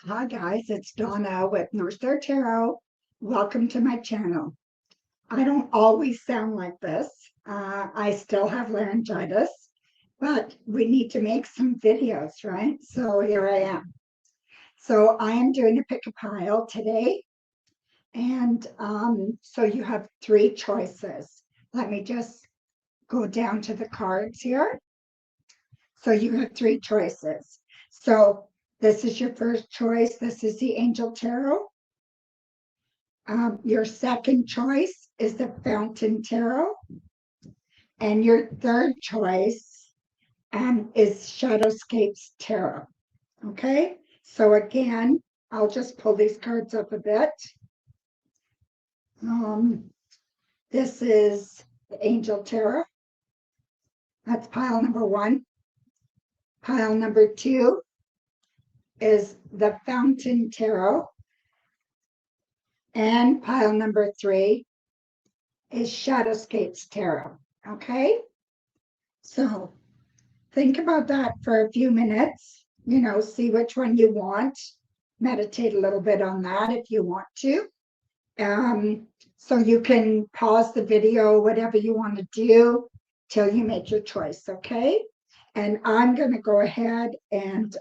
Hi guys, it's Donna with Northstar Tarot. Welcome to my channel. I don't always sound like this. I still have laryngitis, but we need to make some videos, right? So here I am. So I am doing a pick a pile today. And so you have three choices. Let me just go down to the cards here. So you have three choices. So this is your first choice. This is the Angel Tarot. Your second choice is the Fountain Tarot. And your third choice is Shadowscapes Tarot. Okay, so again, I'll just pull these cards up a bit. This is the Angel Tarot. That's pile number one. Pile number two is the Fountain Tarot. And pile number three is Shadowscapes Tarot. Okay, so think about that for a few minutes, see which one you want. Meditate a little bit on that if you want to. So you can pause the video, whatever you want to do till you make your choice, okay? And I'm going to go ahead and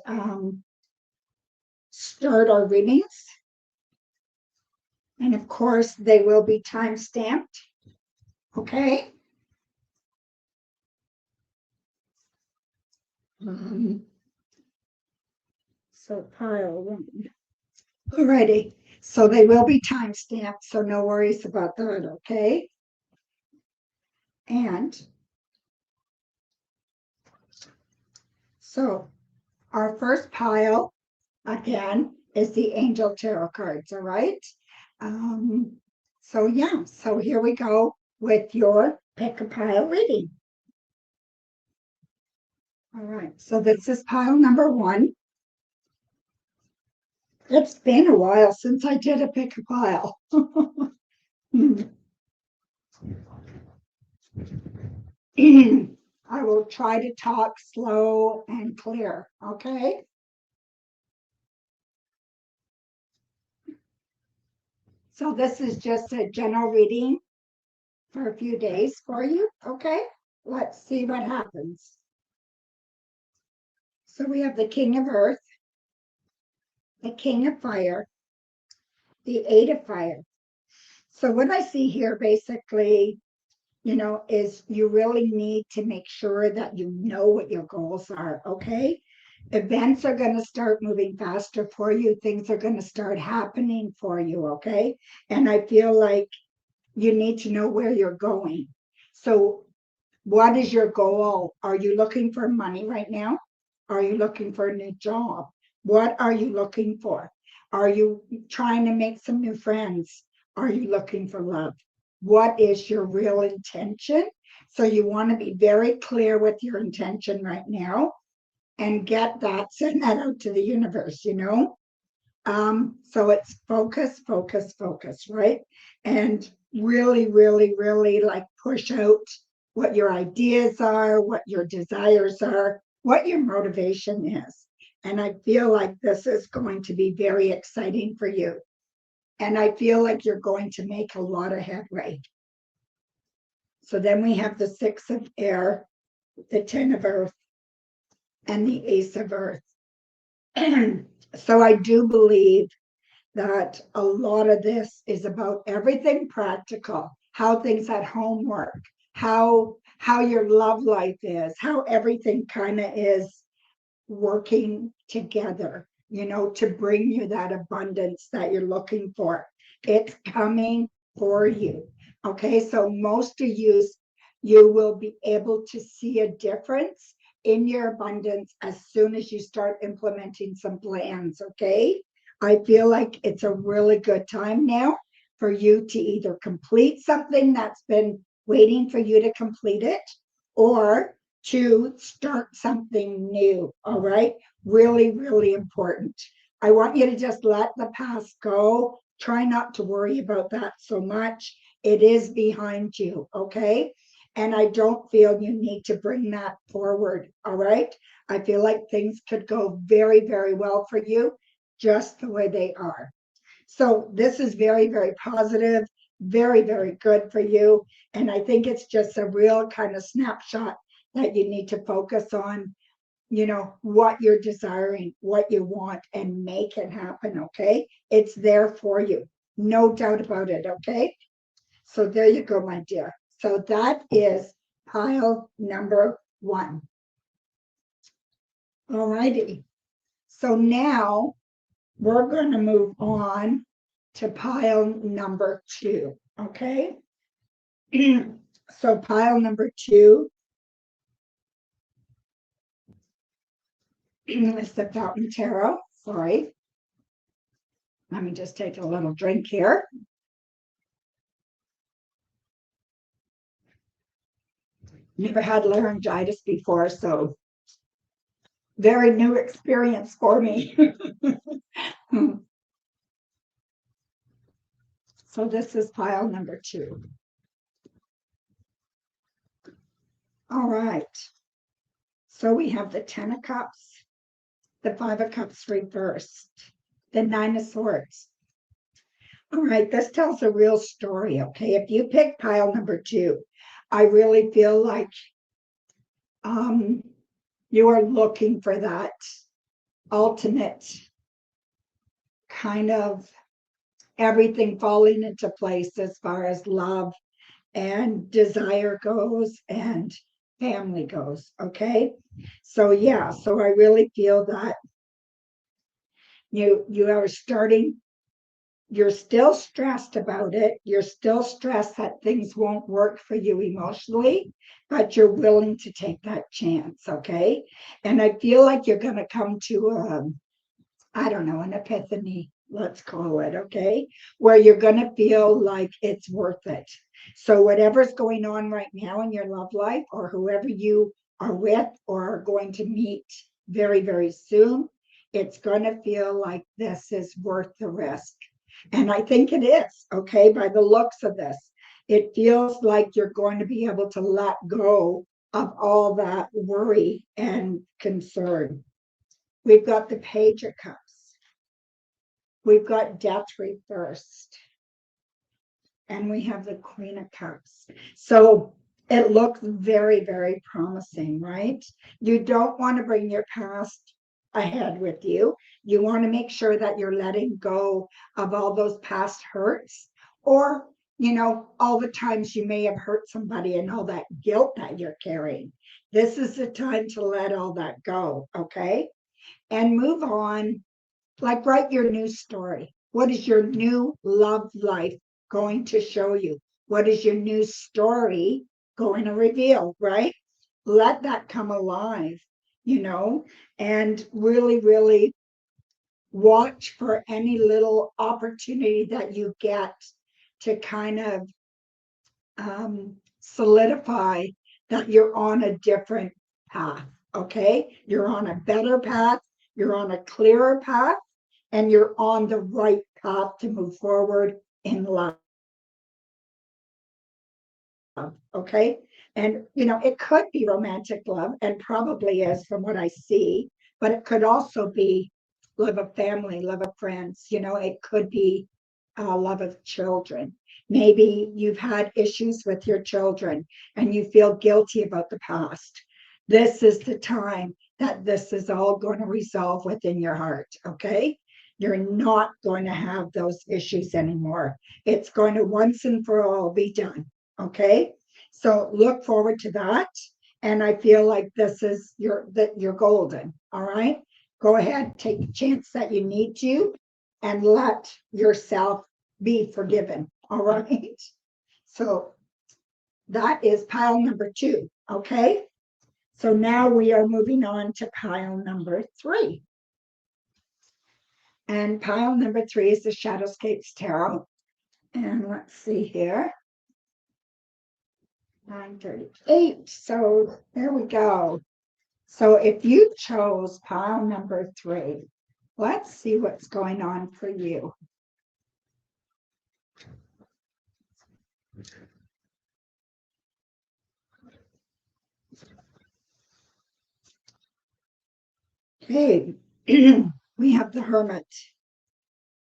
start our readings. And of course, they will be time-stamped, okay? So pile one. Alrighty, so they will be time-stamped, so no worries about that, okay? And so our first pile, again, is the Angel Tarot cards, all right? So yeah, so here we go with your pick a pile reading. All right, so this is pile number one. It's been a while since I did a pick a pile. I will try to talk slow and clear, okay? So this is just a general reading for a few days for you, okay? Let's see what happens. So we have the King of Earth, the King of Fire, the Eight of Fire. So what I see here basically, is you really need to make sure that you know what your goals are, okay? Events are going to start moving faster for you. Things are going to start happening for you, okay? And I feel like you need to know where you're going. So what is your goal? Are you looking for money right now? Are you looking for a new job? What are you looking for? Are you trying to make some new friends? Are you looking for love? What is your real intention? So you want to be very clear with your intention right now and get that, send that out to the universe, So it's focus, focus, focus, right? And really, really, really like push out what your ideas are, what your desires are, what your motivation is. And I feel like this is going to be very exciting for you. And I feel like you're going to make a lot of headway. So then we have the Six of Air, the Ten of Earth, and the Ace of Earth. So I do believe that a lot of this is about everything practical, how things at home work, how your love life is, how everything kind of is working together, to bring you that abundance that you're looking for. It's coming for you. Okay, so most of you will be able to see a difference in your abundance as soon as you start implementing some plans, okay? I feel like it's a really good time now for you to either complete something that's been waiting for you to complete it or to start something new, all right? Really, really important. I want you to just let the past go. Try not to worry about that so much. It is behind you, okay? And I don't feel you need to bring that forward, all right? I feel like things could go very, very well for you. just the way they are. So this is very, very positive, very, very good for you. And I think it's just a real kind of snapshot that you need to focus on, what you're desiring, what you want, and make it happen. Okay. It's there for you. No doubt about it. Okay. So there you go, my dear. So that is pile number 1. All righty. So now we're going to move on to pile number 2. Okay. So pile number 2 is the Fountain Tarot. Sorry. Let me just take a little drink here. Never had laryngitis before, so very new experience for me. So this is pile number 2. All right. So we have the 10 of Cups, the 5 of Cups reversed, the 9 of Swords. All right, this tells a real story, okay? If you pick pile number 2, I really feel like you are looking for that ultimate kind of everything falling into place as far as love and desire goes and family goes, okay? So yeah, so I really feel that you are starting, you're still stressed about it. You're still stressed that things won't work for you emotionally, but you're willing to take that chance, okay? And I feel like you're going to come to, I don't know, an epiphany, let's call it, okay? Where you're going to feel like it's worth it. So whatever's going on right now in your love life, or whoever you are with or are going to meet very, very soon, it's going to feel like this is worth the risk. And I think it is, okay, by the looks of this. It feels like you're going to be able to let go of all that worry and concern. We've got the Page of Cups. We've got Death reversed. And we have the Queen of Cups. So it looks very, very promising, right? You don't want to bring your past ahead with you. You want to make sure that you're letting go of all those past hurts, or, all the times you may have hurt somebody and all that guilt that you're carrying. This is the time to let all that go, okay? And move on, like write your new story. What is your new love life going to show you? What is your new story going to reveal, right? Let that come alive, and really, really watch for any little opportunity that you get to kind of solidify that you're on a different path, okay? You're on a better path, you're on a clearer path, and you're on the right path to move forward in love. Okay. And, it could be romantic love, and probably is from what I see, but it could also be love of family, love of friends. It could be love of children. Maybe you've had issues with your children and you feel guilty about the past. This is the time that this is all going to resolve within your heart. Okay. You're not going to have those issues anymore. It's going to once and for all be done. Okay. So look forward to that. And I feel like this is you're golden. All right. Go ahead, take the chance that you need to, and let yourself be forgiven. All right. So that is pile number 2. Okay. So now we are moving on to pile number 3. And pile number 3 is the Shadowscapes Tarot. And let's see here. 9:38. So there we go. So if you chose pile number 3, let's see what's going on for you. Okay, we have the Hermit.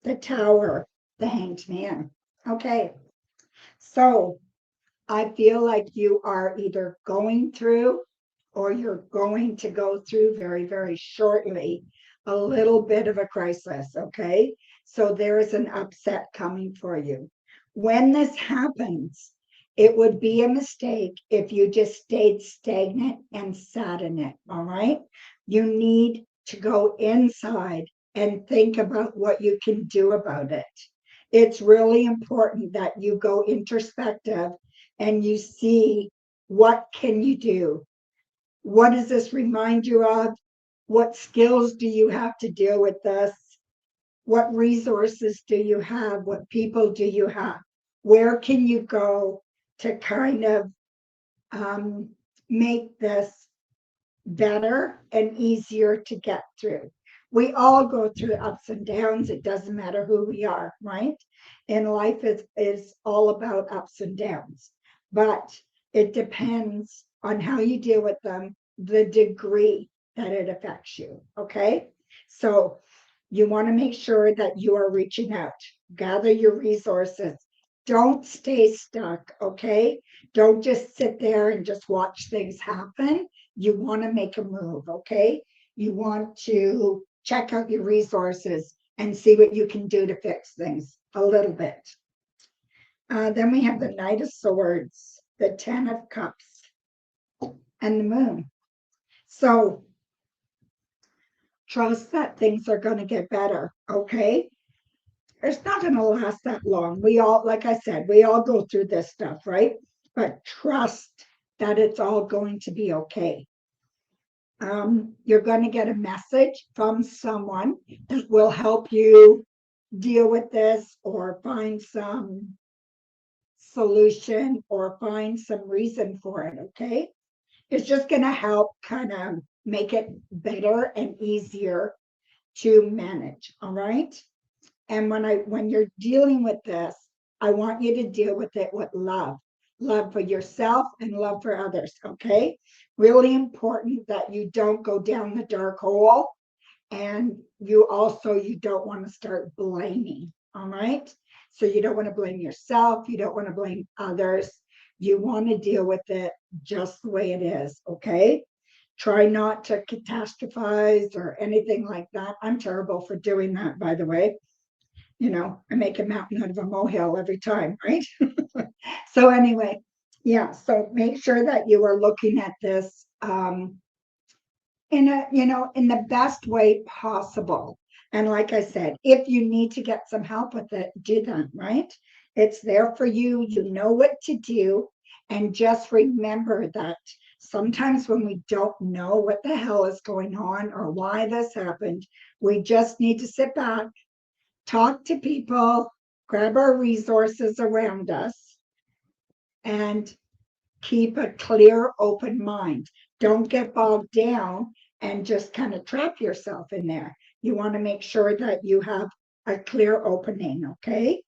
the Tower, the Hanged Man. Okay, so I feel like you are either going through or you're going to go through very, very shortly a little bit of a crisis. Okay, so there is an upset coming for you. When this happens, it would be a mistake if you just stayed stagnant and sat in it. All right, you need to go inside and think about what you can do about it. It's really important that you go introspective and you see, what can you do? What does this remind you of? What skills do you have to deal with this? What resources do you have? What people do you have? Where can you go to kind of um, make this better and easier to get through? We all go through ups and downs. It doesn't matter who we are, right? And life is all about ups and downs. But it depends on how you deal with them, the degree that it affects you. Okay. So you want to make sure that you are reaching out, gather your resources. Don't stay stuck. Okay. Don't just sit there and just watch things happen. You want to make a move. Okay. You want to check out your resources and see what you can do to fix things a little bit. Then we have the Knight of Swords, the Ten of Cups, and the Moon. So trust that things are going to get better, okay? It's not going to last that long. We all, like I said, we all go through this stuff, right? But trust that it's all going to be okay. You're going to get a message from someone that will help you deal with this or find some solution or find some reason for it, okay? It's just going to help kind of make it better and easier to manage, all right? And when you're dealing with this, I want you to deal with it with love. Love for yourself and love for others, okay? Really important that you don't go down the dark hole, and you don't want to start blaming, all right? So you don't want to blame yourself, you don't want to blame others. You want to deal with it just the way it is, okay? Try not to catastrophize or anything like that. I'm terrible for doing that, by the way. I make a mountain out of a molehill every time, right? So anyway, yeah, so make sure that you are looking at this in the best way possible. And like I said, if you need to get some help with it, do that, right? It's there for you. You know what to do. And just remember that sometimes when we don't know what the hell is going on or why this happened, we just need to sit back, talk to people, grab our resources around us, and keep a clear, open mind. Don't get bogged down and just kind of trap yourself in there. You want to make sure that you have a clear opening, okay?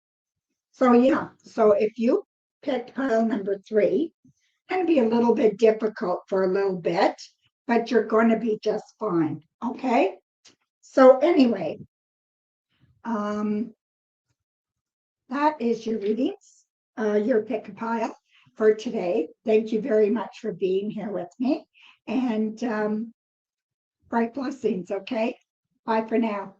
So, yeah, so if you picked pile number 3, it's going to be a little bit difficult for a little bit, but you're going to be just fine, okay? So, anyway, that is your readings, your pick a pile for today. Thank you very much for being here with me, and bright blessings, okay? Bye for now.